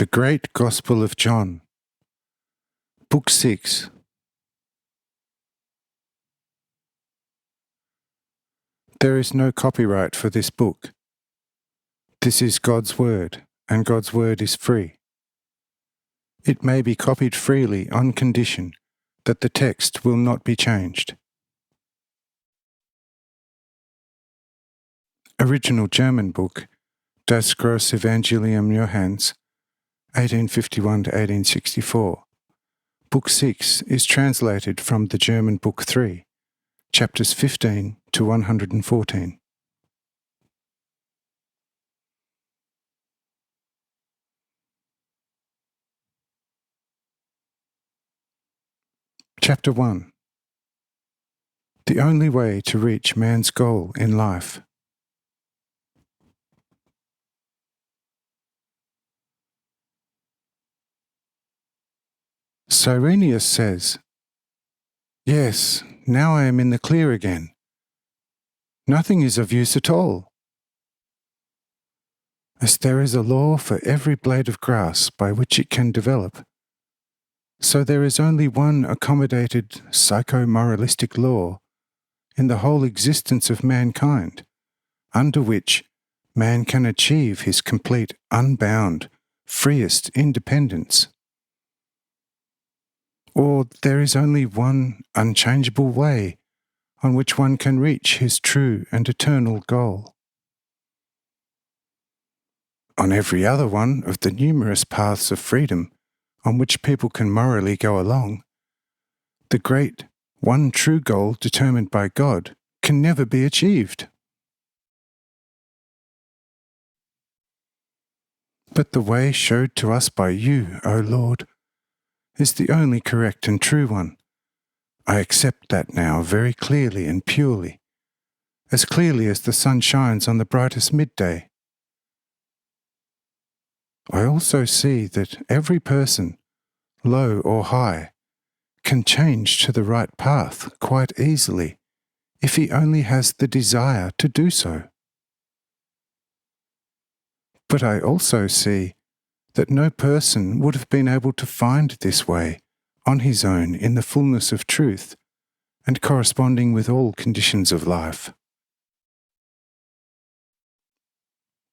The Great Gospel of John, Book 6. There is no copyright for this book. This is God's Word, and God's Word is free. It may be copied freely on condition that the text will not be changed. Original German book, Das große Evangelium Johannes, 1851 to 1864. Book 6 is translated from the German Book 3, chapters 15 to 114. Chapter 1. The only way to reach man's goal in life. Cyrenius says, "Yes, now I am in the clear again. Nothing is of use at all. As there is a law for every blade of grass by which it can develop, so there is only one accommodated psycho-moralistic law in the whole existence of mankind, under which man can achieve his complete, unbound, freest independence. Or there is only one unchangeable way on which one can reach his true and eternal goal. On every other one of the numerous paths of freedom on which people can morally go along, the great, one true goal determined by God can never be achieved. But the way showed to us by you, O Lord, is the only correct and true one. I accept that now very clearly and purely, as clearly as the sun shines on the brightest midday. I also see that every person, low or high, can change to the right path quite easily if he only has the desire to do so. But I also see that no person would have been able to find this way on his own in the fullness of truth and corresponding with all conditions of life.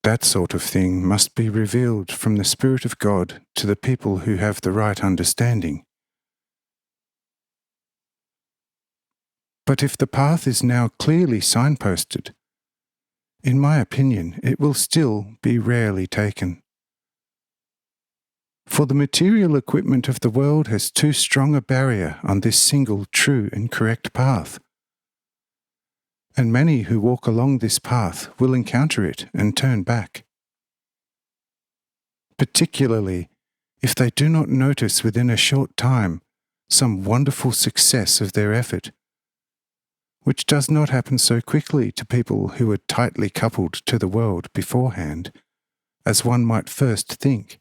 That sort of thing must be revealed from the Spirit of God to the people who have the right understanding. But if the path is now clearly signposted, in my opinion it will still be rarely taken. For the material equipment of the world has too strong a barrier on this single true and correct path. And many who walk along this path will encounter it and turn back. Particularly if they do not notice within a short time some wonderful success of their effort, which does not happen so quickly to people who are tightly coupled to the world beforehand, as one might first think.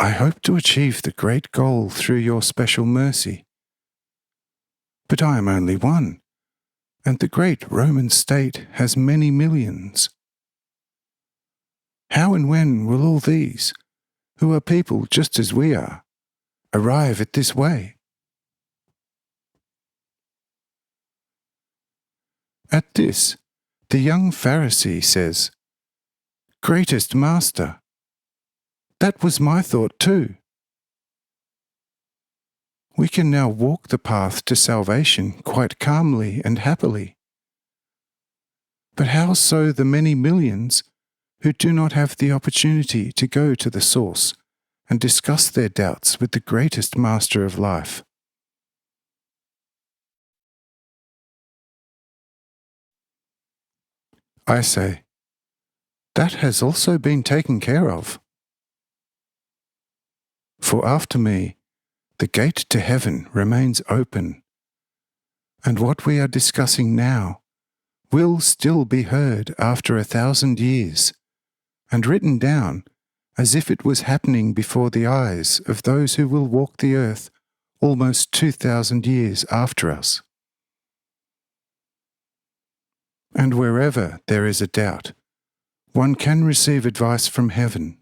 I hope to achieve the great goal through your special mercy. But I am only one, and the great Roman state has many millions. How and when will all these, who are people just as we are, arrive at this way? At this, the young Pharisee says, "Greatest Master, that was my thought too. We can now walk the path to salvation quite calmly and happily. But how so the many millions who do not have the opportunity to go to the source and discuss their doubts with the greatest Master of life?" I say, that has also been taken care of. For after me, the gate to heaven remains open, and what we are discussing now will still be heard after 1,000 years, and written down as if it was happening before the eyes of those who will walk the earth almost 2,000 years after us. And wherever there is a doubt, one can receive advice from heaven.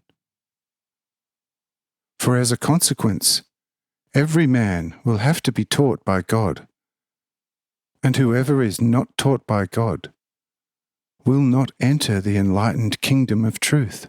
For as a consequence, every man will have to be taught by God, and whoever is not taught by God will not enter the enlightened kingdom of truth.